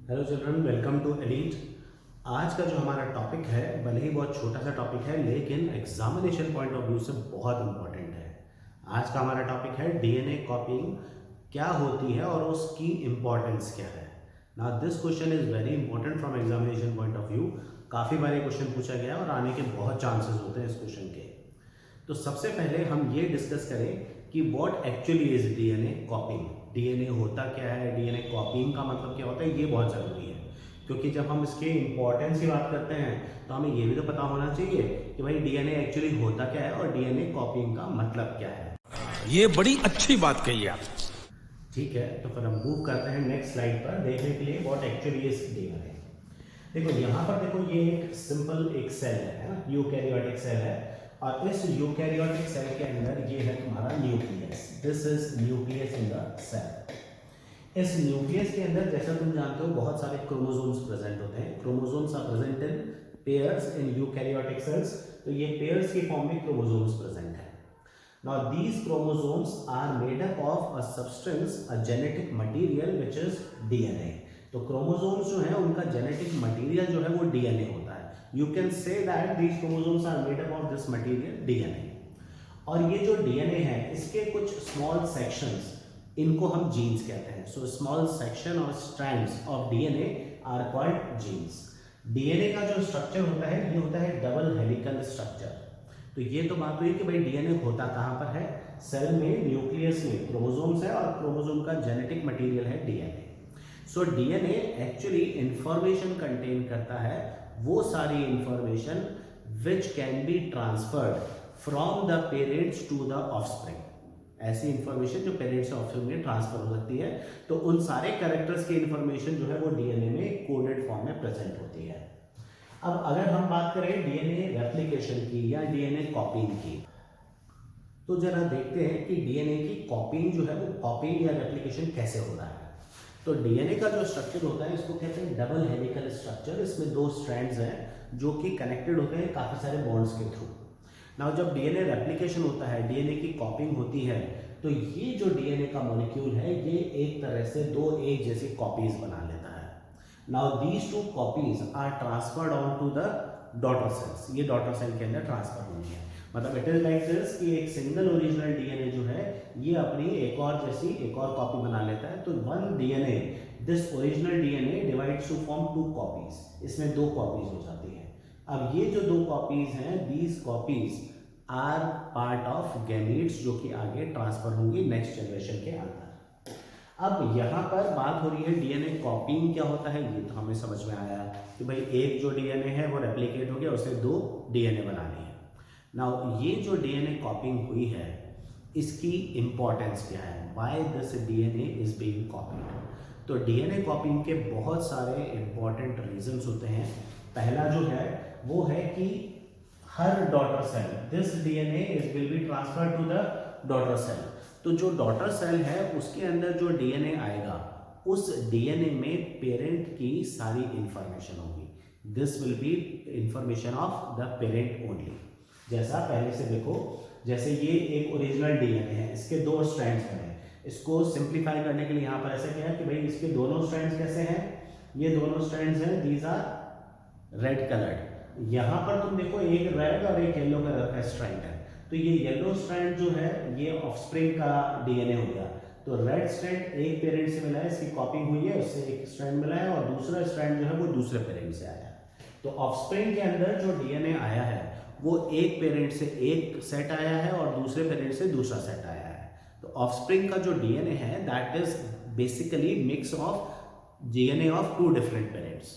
Hello children, welcome to Elite. आज का जो हमारा टॉपिक है भले ही बहुत छोटा सा टॉपिक है लेकिन एग्जामिनेशन पॉइंट ऑफ व्यू से बहुत इंपॉर्टेंट है। आज का हमारा टॉपिक है डीएनए कॉपिंग क्या होती है और उसकी इम्पोर्टेंस क्या है। Now this question is very important from examination point of view. काफ़ी बार ये क्वेश्चन पूछा गया है और आने के बहुत चांसेस होते हैं इस क्वेश्चन के। तो सबसे पहले हम ये डिस्कस करें कि what actually is DNA कॉपिंग। DNA होता क्या है, डीएनए कॉपिंग का मतलब क्या होता है, ये बहुत ज़रूरी है क्योंकि जब हम इसके इम्पोर्टेंस की बात करते हैं तो हमें ये भी तो पता होना चाहिए कि भाई डीएनए एक्चुअली होता क्या है और डीएनए कॉपिंग का मतलब क्या है। ये बड़ी अच्छी बात कही आप। ठीक है, तो फिर हम मूव करते हैं नेक्स्ट स्लाइड पर देखने के लिए व्हाट एक्चुअली इज डीएनए। देखो यहाँ पर देखो ये एक सिंपल एक सेल है ना, यूकैरियोटिक सेल है और इस यूकैरियोटिक सेल के अंदर ये है तुम्हारा nucleus. This is nucleus in the cell. इस न्यूक्लियस के अंदर जैसा तुम जानते हो बहुत सारे क्रोमोसोम्स प्रेजेंट होते हैं। Chromosomes are present in pairs in eukaryotic cells. तो ये पेयर्स की फॉर्म में क्रोमोसोम्स प्रेजेंट है। Now these chromosomes are made up of a substance, a genetic material which is DNA. तो क्रोमोसोम्स जो है उनका जेनेटिक मटेरियल जो है वो डीएनए होता है। You can say that these chromosomes are made up of this material DNA. और ये जो डीएनए है इसके कुछ स्मॉल सेक्शंस, इनको हम जीन्स कहते हैं। सो स्मॉल सेक्शन और strands of DNA are called genes. DNA का जो स्ट्रक्चर होता है ये होता है डबल हेलिकल स्ट्रक्चर। तो ये तो बात हुई कि भाई डीएनए होता कहाँ पर है, सेल में, न्यूक्लियस में क्रोमोसोम्स है और क्रोमोसोम का जेनेटिक मटेरियल है DNA. So DNA actually information contain करता है, वो सारी information which can be transferred from the parents to the offspring. ऐसी इंफॉर्मेशन जो पेरेंट्स से ऑफस्प्रिंग में ट्रांसफर हो सकती है। तो उन सारे कैरेक्टर्स की इंफॉर्मेशन जो है वो डीएनए में कोडेड फॉर्म में प्रेजेंट होती है। अब अगर हम बात करें डीएनए रेप्लिकेशन की या डीएनए कॉपिंग की, तो जरा देखते हैं कि डीएनए की कॉपिंग जो है वो कॉपिंग या रेप्लिकेशन कैसे हो रहा है। तो डीएनए का जो स्ट्रक्चर होता है इसको कहते हैं डबल हेलिकल स्ट्रक्चर। इसमें दो स्ट्रैंड्स हैं जो कि कनेक्टेड होते हैं काफ़ी सारे बॉन्ड्स के थ्रू। नाउ जब डीएनए रेप्लिकेशन होता है, डीएनए की कॉपिंग होती है, तो ये जो डीएनए का मॉलिक्यूल है ये एक तरह से दो एक जैसी कॉपीज बना लेता है। Now these two copies are transferred on to the daughter cells. ये डॉटर सेल के अंदर ट्रांसफर होनी है। मतलब इट इज लाइक दिस कि एक सिंगल ओरिजिनल डीएनए जो है ये अपनी एक और जैसी एक और कॉपी बना लेता है। तो one DNA, this original DNA divides to form two copies. इसमें दो कॉपीज हो जाती है। अब ये जो दो कॉपीज हैं, these copies are part of gametes जो कि आगे ट्रांसफर होंगी नेक्स्ट जनरेशन के अंदर। अब यहाँ पर बात हो रही है डीएनए कॉपिंग क्या होता है, ये तो हमें समझ में आया कि भाई एक जो डीएनए है वो रेप्लिकेट हो गया, उसे दो डीएनए बनानी है। नाउ ये जो डीएनए कॉपिंग हुई है इसकी इंपॉर्टेंस क्या है, why this DNA is being copied. तो डीएनए कॉपिंग के बहुत सारे इंपॉर्टेंट रीजंस होते हैं। पहला जो है वो है कि हर daughter cell, this DNA is will be transferred to the daughter cell. तो जो डॉटर सेल है उसके अंदर जो डीएनए आएगा उस डीएनए में पेरेंट की सारी इंफॉर्मेशन होगी। This will be information of the parent only. जैसा पहले से देखो, जैसे ये एक ओरिजिनल डीएनए है, इसके दो स्ट्रैंड्स हैं। इसको सिंप्लीफाई करने के लिए यहाँ पर ऐसा क्या है कि भाई इसके दोनों स्ट्रैंड्स कैसे हैं, ये दोनों स्ट्रैंड्स हैं, दीज आर रेड कलर्ड। यहाँ पर तुम देखो एक रेड और एक येलो कलर का स्ट्रैंड है। तो ये येलो स्ट्रैंड जो है ये ऑफस्प्रिंग का डीएनए हो गया। तो रेड स्ट्रैंड एक पेरेंट से मिला है, इसकी कॉपिंग हुई है, उससे एक स्ट्रैंड मिला है और दूसरा स्ट्रैंड जो है वो दूसरे पेरेंट से आया है। तो ऑफस्प्रिंग के अंदर जो डीएनए आया है वो एक पेरेंट से एक सेट आया है और दूसरे पेरेंट से दूसरा सेट आया है। तो ऑफस्प्रिंग का जो डीएनए है that is basically mix of DNA of two different parents.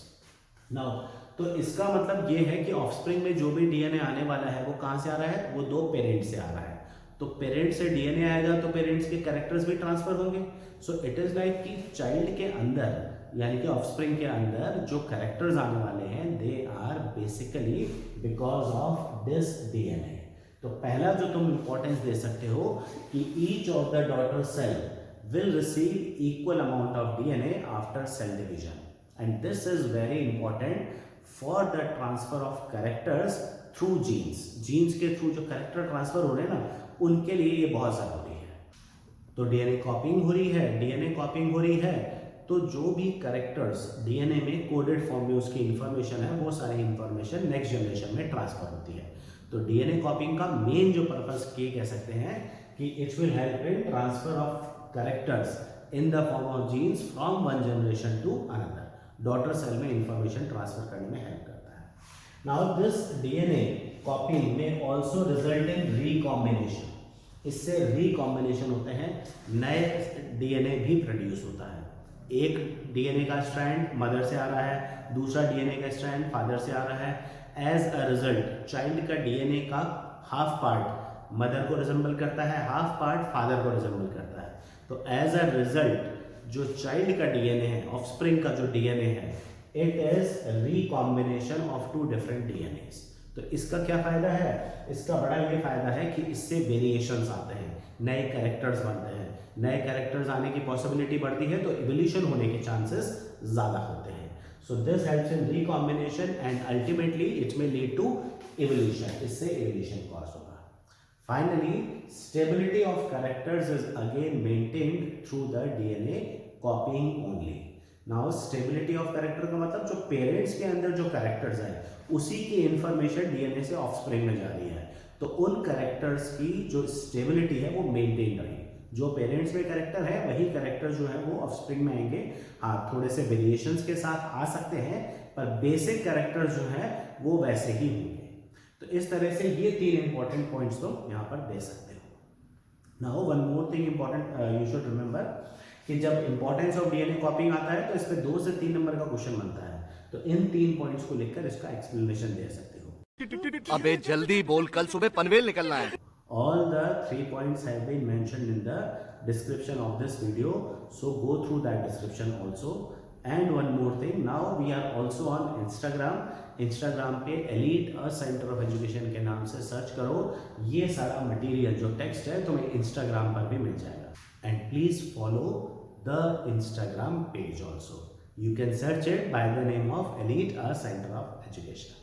Now तो इसका मतलब ये है कि ऑफस्प्रिंग में जो भी डीएनए आने वाला है वो कहाँ से आ रहा है, वो दो पेरेंट से आ रहा है। तो पेरेंट से डीएनए आएगा तो पेरेंट्स के कैरेक्टर्स भी ट्रांसफर होंगे। सो इट इज लाइक कि चाइल्ड के अंदर यानी कि ऑफस्प्रिंग के अंदर जो कैरेक्टर्स आने वाले हैं they are basically because of this DNA. तो पहला जो तुम इंपॉर्टेंस दे सकते हो कि each of the daughter cell will receive equal amount of DNA after cell division and this is very important for the transfer of characters through genes. Genes के through जो कैरेक्टर ट्रांसफर हो रहे हैं ना उनके लिए ये बहुत जरूरी है। तो डीएनए कॉपिंग हो रही है, डीएनए कॉपिंग हो रही है तो जो भी करेक्टर्स डीएनए में कोडेड फॉर्म में उसकी इंफॉर्मेशन है वो सारी इंफॉर्मेशन नेक्स्ट जनरेशन में ट्रांसफर होती है। तो डीएनए कॉपिंग का मेन जो पर्पस ये कह सकते हैं कि it will help in transfer of characters in the form of genes from one generation to another. Daughter cell में इंफॉर्मेशन ट्रांसफर करने में हेल्प करता है। नाउ दिस डीएनए कॉपिंग में ऑल्सो रिजल्ट इन रिकॉम्बिनेशन। इससे रिकॉम्बिनेशन होते हैं, नए डीएनए भी प्रोड्यूस होता है। एक डीएनए का स्ट्रैंड मदर से आ रहा है, दूसरा डीएनए का स्ट्रैंड फादर से आ रहा है। एज अ रिजल्ट चाइल्ड का डीएनए का हाफ पार्ट मदर को रिजेंबल करता है, हाफ पार्ट फादर को रिजेंबल करता है। तो एज अ रिजल्ट जो चाइल्ड का डीएनए है, ऑफस्प्रिंग का जो डीएनए है, it is recombination of two different DNAs. तो इसका क्या फायदा है? इसका बड़ा ये फायदा है कि इससे वेरिएशंस आते हैं, नए कैरेक्टर्स बनते हैं। नए कैरेक्टर्स आने की पॉसिबिलिटी बढ़ती है तो इवोल्यूशन होने के चांसेस ज़्यादा होते हैं। So this helps in recombination and ultimately it may lead to evolution. इससे इवोल्यूशन कॉज होगा। Finally stability of characters is again maintained through the DNA copying only. Now stability of character का मतलब जो parents के अंदर जो characters हैं उसी की इंफॉर्मेशन डीएनए से ऑफस्प्रिंग में जा रही है, तो उन कैरेक्टर्स की जो स्टेबिलिटी है वो मेंटेन रहेगी। जो पेरेंट्स में कैरेक्टर है वही कैरेक्टर जो है वो ऑफस्प्रिंग में आएंगे। हाँ, थोड़े से वेरिएशंस के साथ आ सकते हैं, पर बेसिक कैरेक्टर जो है वो वैसे ही होंगे। तो इस तरह से ये 3 इंपॉर्टेंट पॉइंट्स तो यहाँ पर दे सकते हो। Now one more thing important you should remember कि जब इंपॉर्टेंस ऑफ डीएनए कॉपिंग आता है तो इस पे 2 से 3 नंबर का क्वेश्चन बनता है। तो इन 3 पॉइंट्स को लेकर इसका एक्सप्लेनेशन दे सकते हो। अबे जल्दी बोल, कल सुबह पनवेल निकलना है। All the 3 points have been mentioned in the description of this video, so go through that description also. And one more thing, now we are also on Instagram. Instagram पे Elite A Center of Education के नाम से search करो। ये सारा material जो text है तुम्हें Instagram पर भी मिल जाएगा। And please follow the Instagram page also. You can search it by the name of Elite A Center of Education.